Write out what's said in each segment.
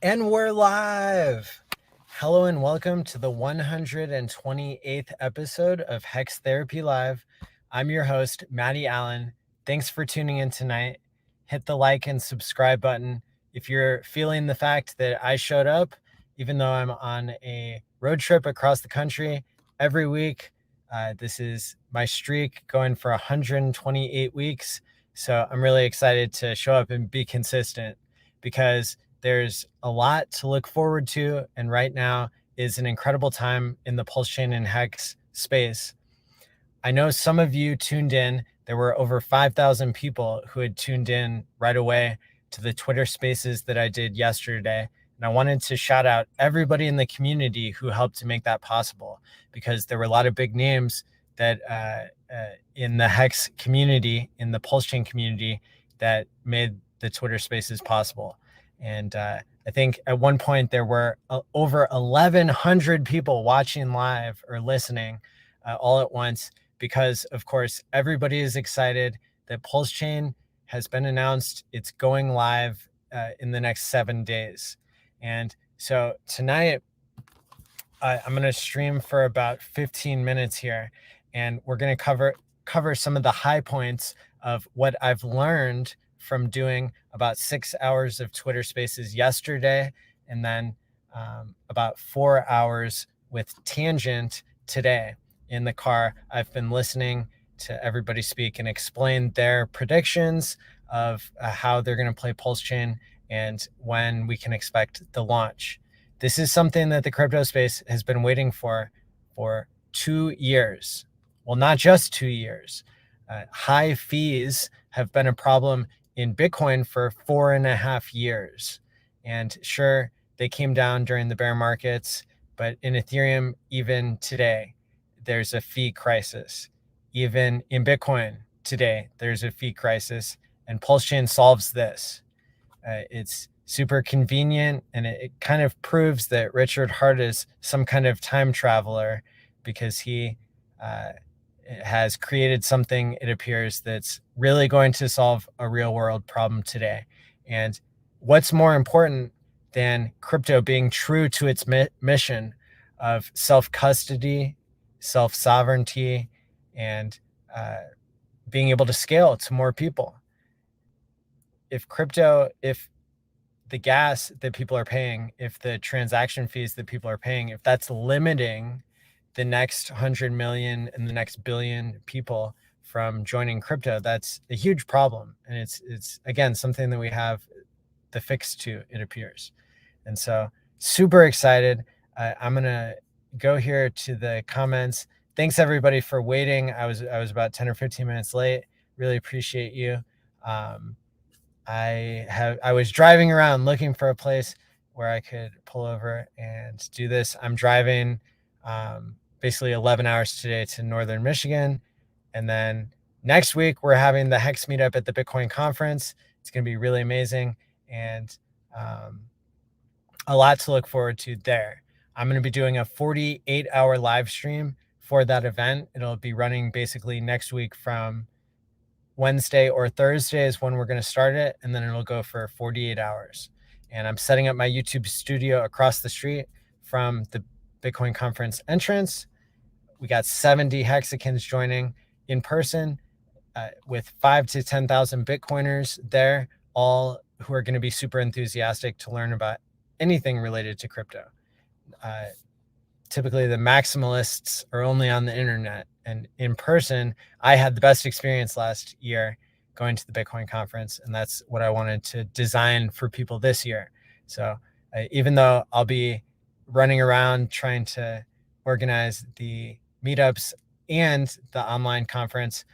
And we're live. Hello and welcome to the 128th episode of Hex Therapy Live. I'm your host, Maddie ALLin. Thanks for tuning in tonight. Hit the like and subscribe button if you're feeling the fact that I showed up, even though I'm on a road trip across the country every week. This is my streak going for 128 weeks. So I'm really excited to show up and be consistent because there's a lot to look forward to, and right now is an incredible time in the PulseChain and Hex space. I know some of you tuned in. There were over 5,000 people who had tuned in right away to the Twitter spaces that I did yesterday. And I wanted to shout out everybody in the community who helped to make that possible, because there were a lot of big names that in the Hex community, in the PulseChain community, that made the Twitter spaces possible. And I think at one point there were over 1,100 people watching live or listening all at once, because, of course, everybody is excited that PulseChain has been announced. It's going live in the next 7 days. And so tonight, I'm going to stream for about 15 minutes here, and we're going to cover some of the high points of what I've learned from doing about 6 hours of Twitter Spaces yesterday, and then about 4 hours with Tangent today in the car. I've been listening to everybody speak and explain their predictions of how they're going to play PulseChain and when we can expect the launch. This is something that the crypto space has been waiting for 2 years. Well, not just 2 years. High fees have been a problem in Bitcoin for 4.5 years. And sure, they came down during the bear markets, but in Ethereum, even today, there's a fee crisis. Even in Bitcoin today, there's a fee crisis, and PulseChain solves this. It's super convenient, and it kind of proves that Richard Hart is some kind of time traveler, because he has created something, it appears, that's really going to solve a real world problem today. And what's more important than crypto being true to its mission of self-custody, self-sovereignty, and being able to scale to more people? If the gas that people are paying, if the transaction fees that people are paying, if that's limiting the next 100 million and the next billion people from joining crypto, that's a huge problem. And it's again, something that we have the fix to, it appears. And so super excited. I'm going to go here to the comments. Thanks everybody for waiting. I was about 10 or 15 minutes late. Really appreciate you. I was driving around looking for a place where I could pull over and do this. I'm driving basically 11 hours today to Northern Michigan. And then next week, we're having the Hex meetup at the Bitcoin conference. It's going to be really amazing, and a lot to look forward to there. I'm going to be doing a 48-hour live stream for that event. It'll be running basically next week from Wednesday or Thursday is when we're going to start it, and then it'll go for 48 hours. And I'm setting up my YouTube studio across the street from the Bitcoin conference entrance. We got 70 Hexicans joining in person, with 5,000 to 10,000 Bitcoiners there, all who are going to be super enthusiastic to learn about anything related to crypto. Typically, the maximalists are only on the internet, and in person, I had the best experience last year going to the Bitcoin conference, and that's what I wanted to design for people this year. So even though I'll be running around trying to organize the meetups and the online conference,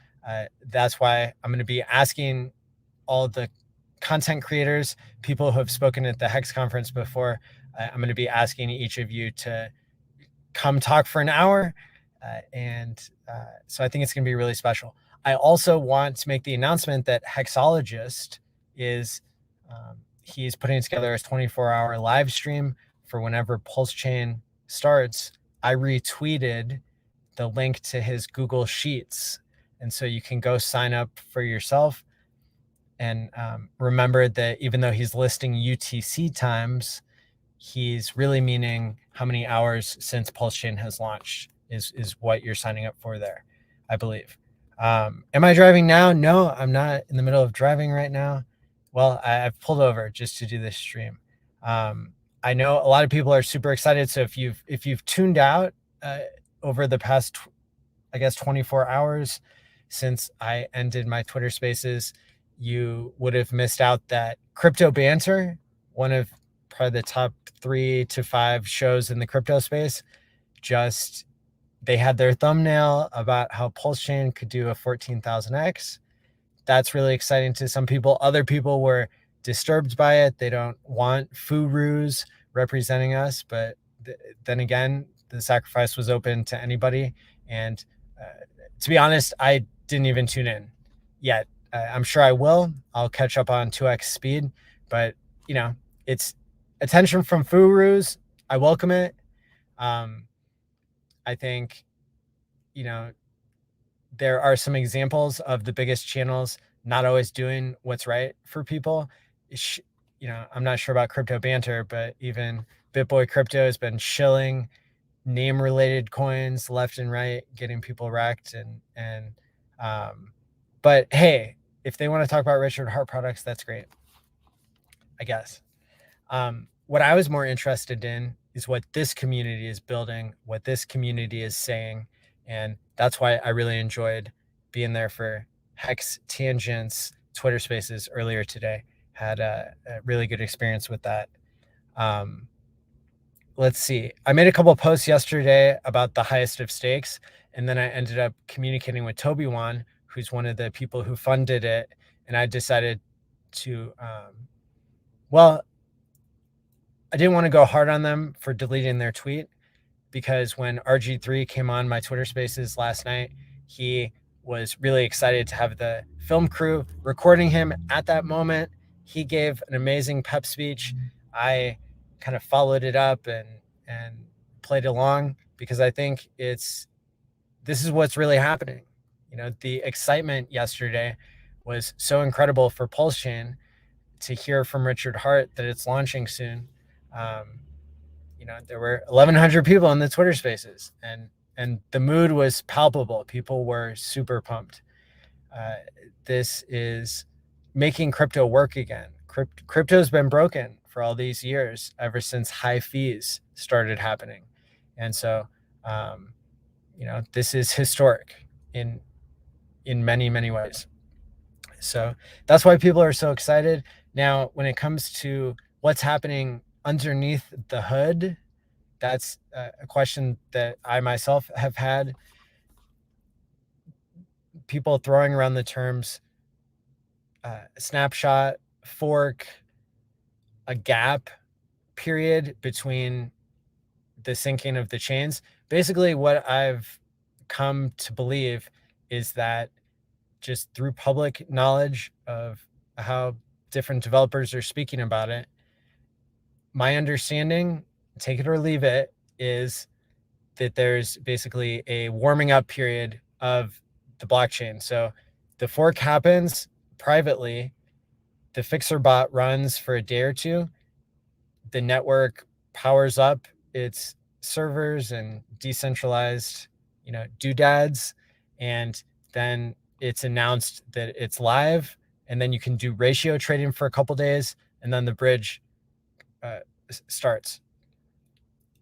that's why I'm going to be asking all the content creators, people who have spoken at the Hex conference before, I'm going to be asking each of you to come talk for an hour. So I think it's going to be really special. I also want to make the announcement that Hexologist is, he's putting together a 24-hour live stream for whenever PulseChain starts. I retweeted the link to his Google Sheets. And so you can go sign up for yourself. And remember that even though he's listing UTC times, he's really meaning how many hours since PulseChain has launched is what you're signing up for there, I believe. Am I driving now? No, I'm not in the middle of driving right now. Well, I've pulled over just to do this stream. I know a lot of people are super excited. So if you've tuned out over the past, I guess, 24 hours since I ended my Twitter Spaces, you would have missed out that Crypto Banter, one of probably the top 3 to 5 shows in the crypto space, just they had their thumbnail about how PulseChain could do a 14,000x. That's really exciting to some people. Other people were disturbed by it. They don't want Furus representing us, but then again, the sacrifice was open to anybody. And to be honest, I didn't even tune in yet. I'm sure I will. I'll catch up on 2x speed, but you know, it's attention from Furus. I welcome it. I think, you know, there are some examples of the biggest channels not always doing what's right for people. You know, I'm not sure about Crypto Banter, but even BitBoy Crypto has been shilling name related coins left and right, getting people wrecked. But hey, if they want to talk about Richard Hart products, that's great, I guess. What I was more interested in is what this community is building, what this community is saying. And that's why I really enjoyed being there for Hex Tangents Twitter Spaces earlier today. Had a really good experience with that. Let's see. I made a couple of posts yesterday about the highest of stakes, and then I ended up communicating with Toby Wan, who's one of the people who funded it. And I decided to, well, I didn't want to go hard on them for deleting their tweet, because when RG3 came on my Twitter Spaces last night, he was really excited to have the film crew recording him at that moment. He gave an amazing pep speech. I kind of followed it up and played along, because I think this is what's really happening. You know, the excitement yesterday was so incredible for PulseChain to hear from Richard Hart that it's launching soon. You know, there were 1,100 people in the Twitter Spaces, and the mood was palpable. People were super pumped. This is making crypto work again. Crypto's been broken for all these years, ever since high fees started happening. And so, you know, this is historic in many, many ways. So that's why people are so excited. Now, when it comes to what's happening underneath the hood, that's a question that I myself have had. People throwing around the terms snapshot, fork, a gap period between the syncing of the chains. Basically, what I've come to believe is that, just through public knowledge of how different developers are speaking about it, my understanding, take it or leave it, is that there's basically a warming up period of the blockchain. So the fork happens privately, the fixer bot runs for a day or two, the network powers up its servers and decentralized, you know, doodads, and then it's announced that it's live, and then you can do ratio trading for a couple days, and then the bridge starts,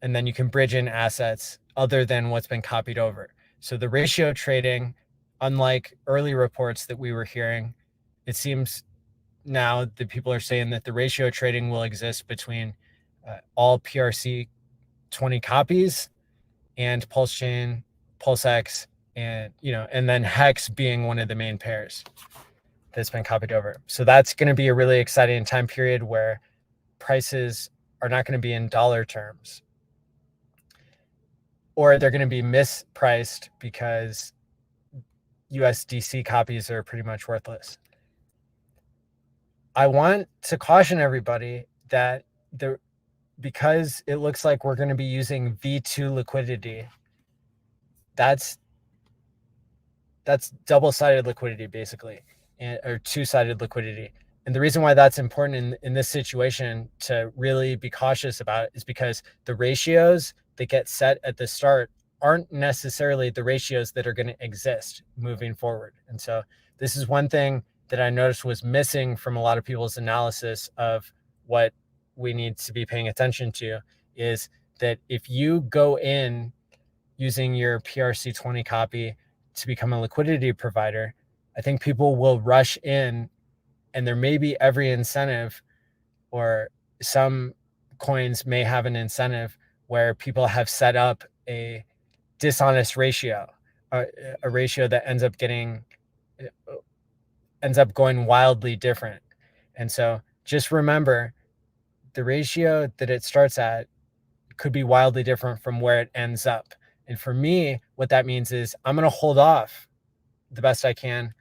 and then you can bridge in assets other than what's been copied over. So the ratio trading, unlike early reports that we were hearing, it seems now that people are saying that the ratio trading will exist between all PRC 20 copies and PulseChain, PulseX, and, you know, and then Hex being one of the main pairs that's been copied over. So that's going to be a really exciting time period where prices are not going to be in dollar terms, or they're going to be mispriced because USDC copies are pretty much worthless. I want to caution everybody that because it looks like we're going to be using V2 liquidity, that's double-sided liquidity, basically, or two-sided liquidity. And the reason why that's important in this situation to really be cautious about is because the ratios that get set at the start aren't necessarily the ratios that are going to exist moving forward. And so this is one thing that I noticed was missing from a lot of people's analysis of what we need to be paying attention to, is that if you go in using your PRC20 copy to become a liquidity provider, I think people will rush in, and there may be every incentive, or some coins may have an incentive where people have set up a dishonest ratio, a ratio that ends up going wildly different. And so just remember, the ratio that it starts at could be wildly different from where it ends up. And for me, what that means is I'm going to hold off the best I can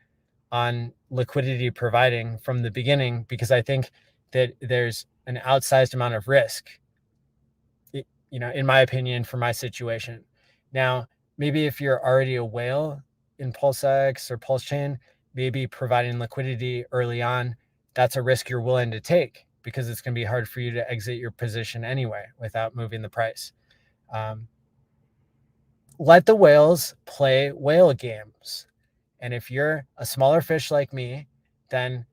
on liquidity providing from the beginning, because I think that there's an outsized amount of risk, in my opinion, for my situation. Now, maybe if you're already a whale in PulseX or PulseChain, maybe providing liquidity early on, that's a risk you're willing to take, because it's going to be hard for you to exit your position anyway without moving the price. Let the whales play whale games. And if you're a smaller fish like me, then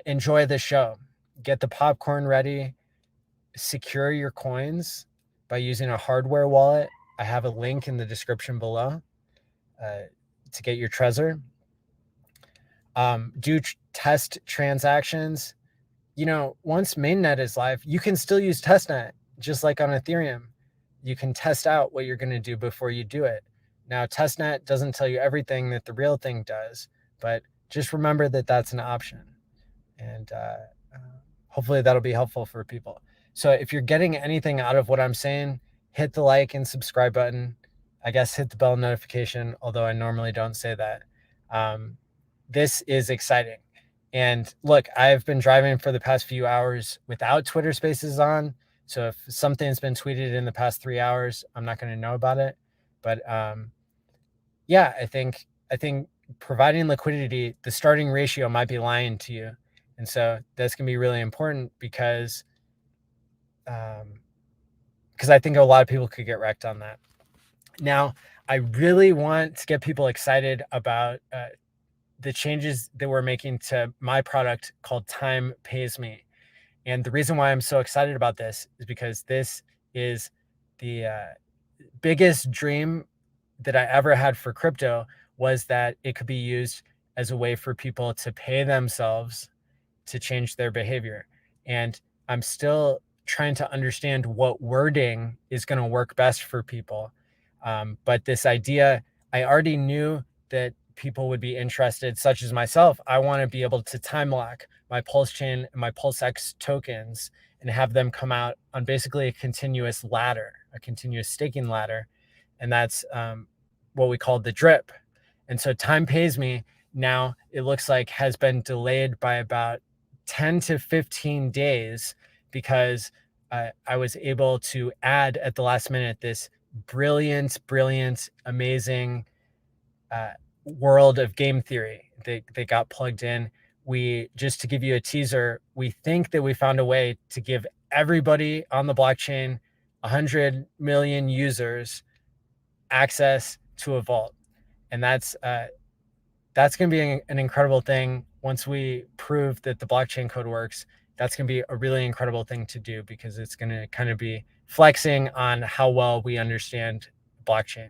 enjoy the show. Get the popcorn ready. Secure your coins by using a hardware wallet. I have a link in the description below to get your Trezor. Do test transactions. Once mainnet is live, you can still use testnet, just like on Ethereum. You can test out what you're going to do before you do it. Now, testnet doesn't tell you everything that the real thing does, but just remember that that's an option. And hopefully that'll be helpful for people. So if you're getting anything out of what I'm saying, hit the like and subscribe button. I guess hit the bell notification, although I normally don't say that. This is exciting. And look, I've been driving for the past few hours without Twitter Spaces on. So if something's been tweeted in the past 3 hours, I'm not going to know about it. But yeah, I think providing liquidity, the starting ratio might be lying to you. And so that's going to be really important, because I think a lot of people could get wrecked on that. Now, I really want to get people excited about the changes that we're making to my product called Time Pays Me. And the reason why I'm so excited about this is because this is the biggest dream that I ever had for crypto, was that it could be used as a way for people to pay themselves to change their behavior. And I'm still trying to understand what wording is going to work best for people. But this idea, I already knew that people would be interested, such as myself. I want to be able to time lock my PulseChain and my PulseX tokens and have them come out on basically a continuous ladder, a continuous staking ladder. And that's what we call the drip. And so Time Pays Me now, it looks like, has been delayed by about 10 to 15 days, because I was able to add at the last minute this brilliant, amazing world of game theory that got plugged in. Just to give you a teaser, we think that we found a way to give everybody on the blockchain, 100 million users, access to a vault. And that's going to be an incredible thing. Once we prove that the blockchain code works, that's going to be a really incredible thing to do, because it's going to kind of be flexing on how well we understand blockchain.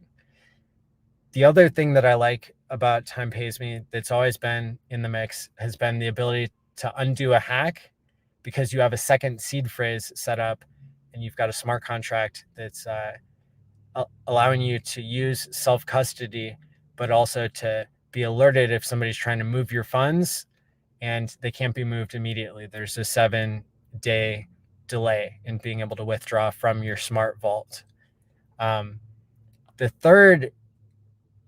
The other thing that I like about Time Pays Me that's always been in the mix has been the ability to undo a hack, because you have a second seed phrase set up, and you've got a smart contract that's allowing you to use self-custody, but also to be alerted if somebody's trying to move your funds and they can't be moved immediately. There's a 7-day delay in being able to withdraw from your smart vault. The third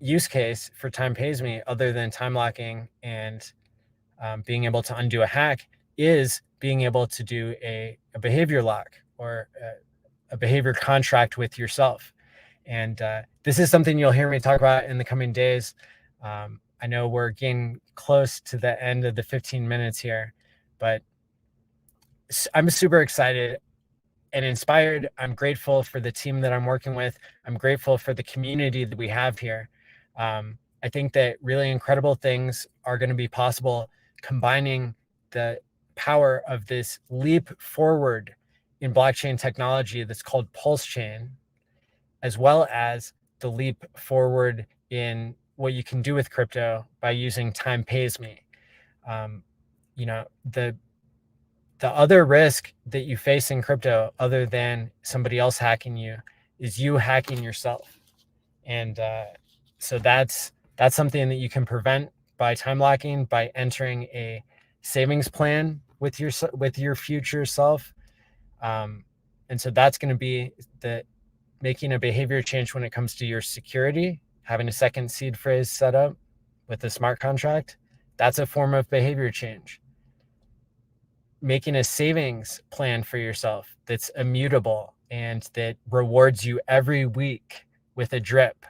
use case for Time Pays Me, other than time locking and being able to undo a hack, is being able to do a behavior lock, or a behavior contract with yourself. And this is something you'll hear me talk about in the coming days. I know we're getting close to the end of the 15 minutes here, but I'm super excited and inspired. I'm grateful for the team that I'm working with. I'm grateful for the community that we have here. I think that really incredible things are going to be possible combining the power of this leap forward in blockchain technology that's called PulseChain, as well as the leap forward in what you can do with crypto by using Time Pays Me. Um, you know, the other risk that you face in crypto, other than somebody else hacking you, is you hacking yourself. And so that's something that you can prevent by time locking, by entering a savings plan with your future self. And so that's going to be the making a behavior change when it comes to your security, having a second seed phrase set up with a smart contract. That's a form of behavior change. Making a savings plan for yourself that's immutable and that rewards you every week with a drip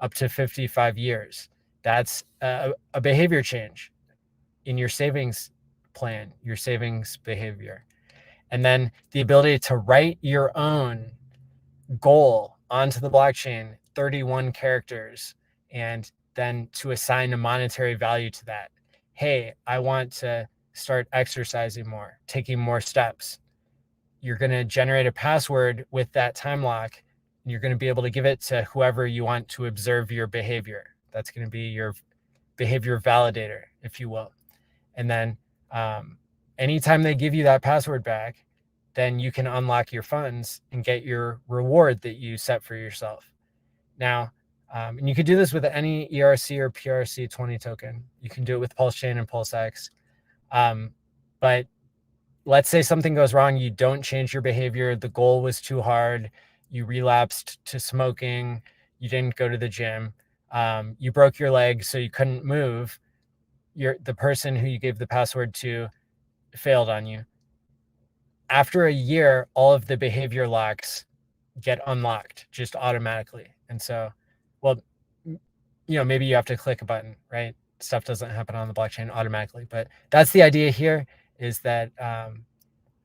up to 55 years. That's a behavior change in your savings plan, your savings behavior. And then the ability to write your own goal onto the blockchain, 31 characters, and then to assign a monetary value to that. Hey, I want to start exercising more, taking more steps. You're going to generate a password with that time lock, and you're going to be able to give it to whoever you want to observe your behavior. That's going to be your behavior validator, if you will. And then anytime they give you that password back, then you can unlock your funds and get your reward that you set for yourself. Now, and you can do this with any ERC or PRC20 token. You can do it with PulseChain and PulseX. But let's say something goes wrong, you don't change your behavior, the goal was too hard, you relapsed to smoking, you didn't go to the gym, you broke your leg so you couldn't move, the person who you gave the password to failed on you. After a year, all of the behavior locks get unlocked just automatically. And so, well, maybe you have to click a button, right? Stuff doesn't happen on the blockchain automatically, but that's the idea here, is that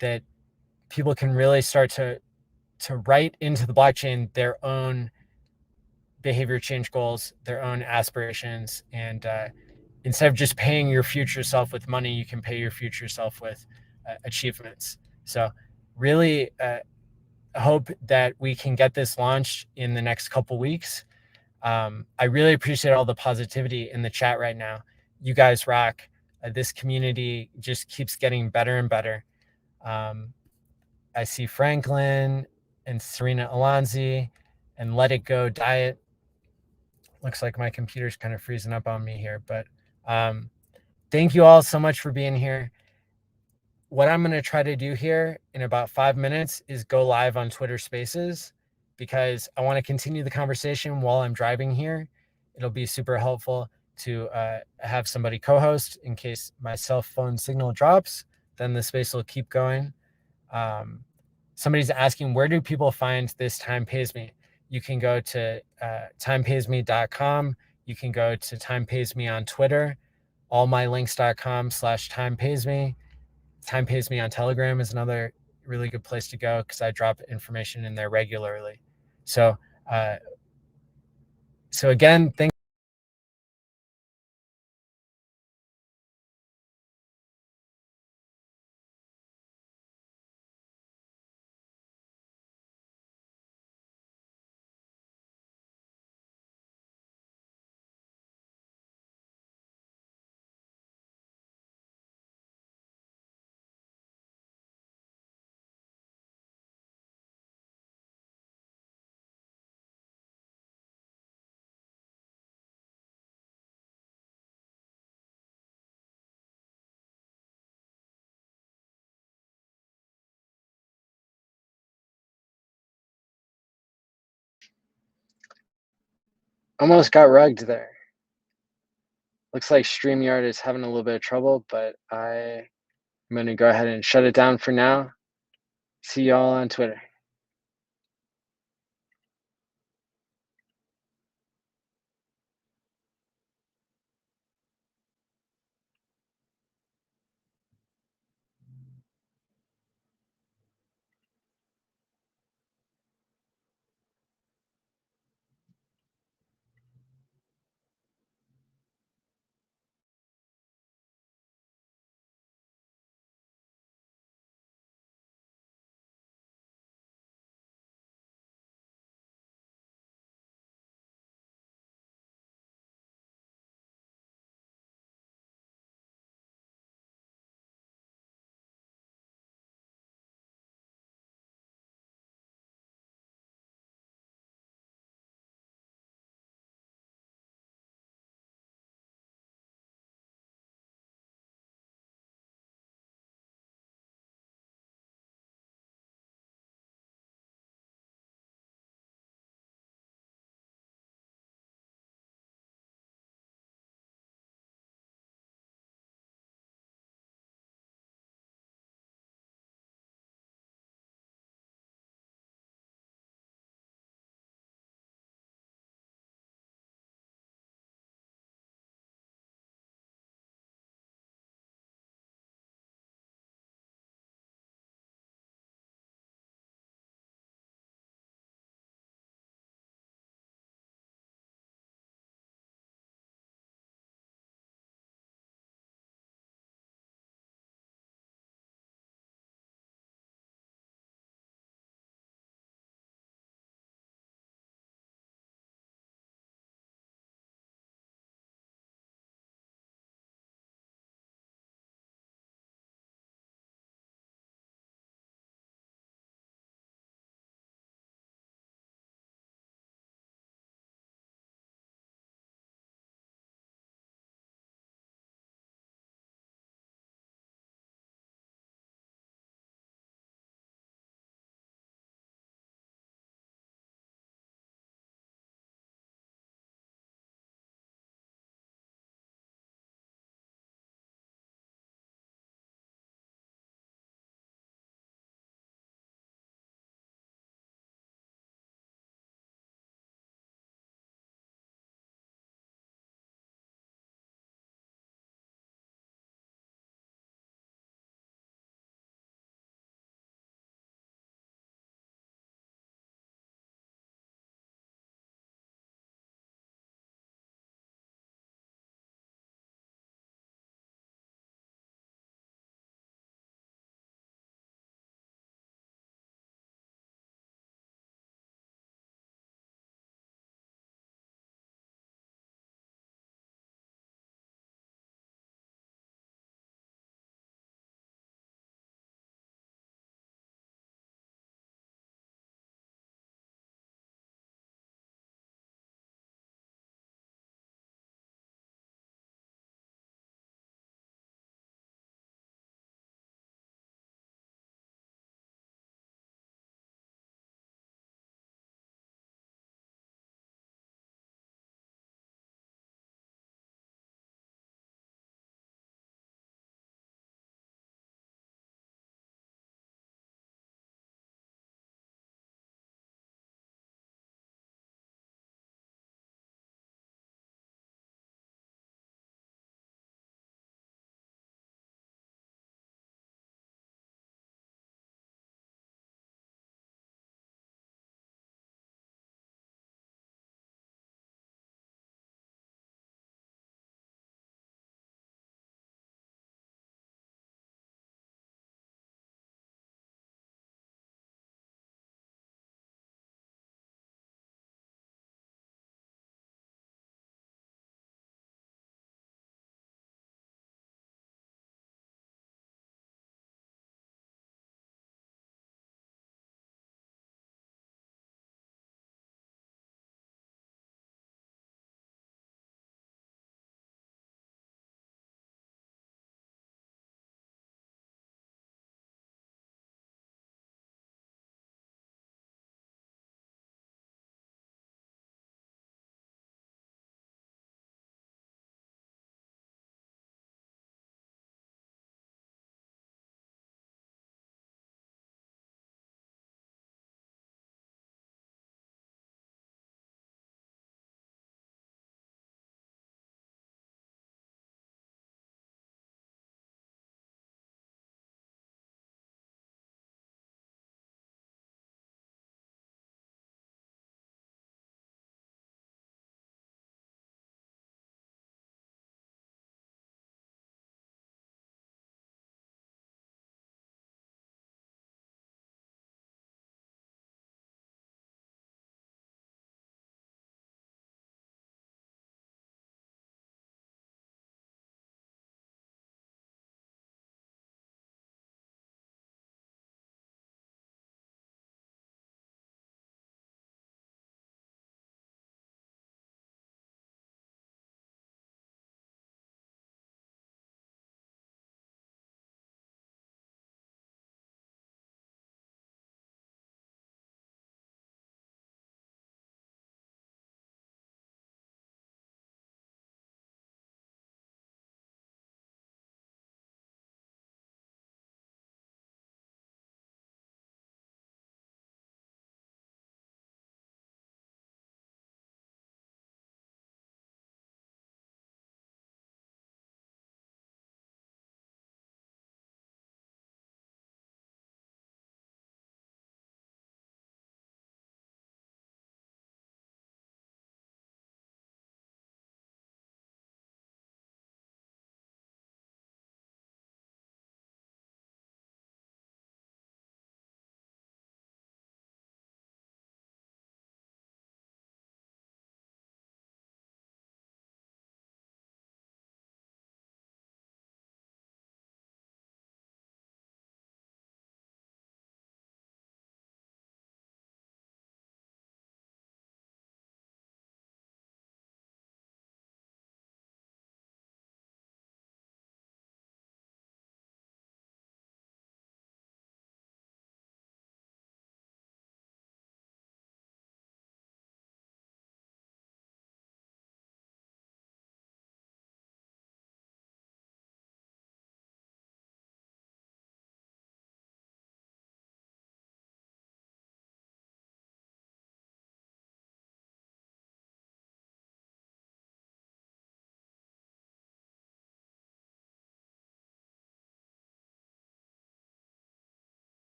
that people can really start to write into the blockchain their own behavior change goals, their own aspirations, and instead of just paying your future self with money, you can pay your future self with achievements. So really hope that we can get this launched in the next couple weeks. I really appreciate all the positivity in the chat right now. You guys rock. This community just keeps getting better and better. I see Franklin and Serena Alonzi and Let It Go Diet. Looks like my computer's kind of freezing up on me here, but thank you all so much for being here. What I'm going to try to do here in about 5 minutes is go live on Twitter Spaces, because I want to continue the conversation while I'm driving here. It'll be super helpful to have somebody co-host in case my cell phone signal drops. Then the space will keep going. Somebody's asking, where do people find this Time Pays Me? You can go to timepaysme.com. You can go to Time Pays Me on Twitter, allmylinks.com/timepaysme. Time Pays Me on Telegram is another really good place to go, because I drop information in there regularly. So again, thank almost got rugged there. Looks like StreamYard is having a little bit of trouble, but I'm going to go ahead and shut it down for now. See y'all on Twitter.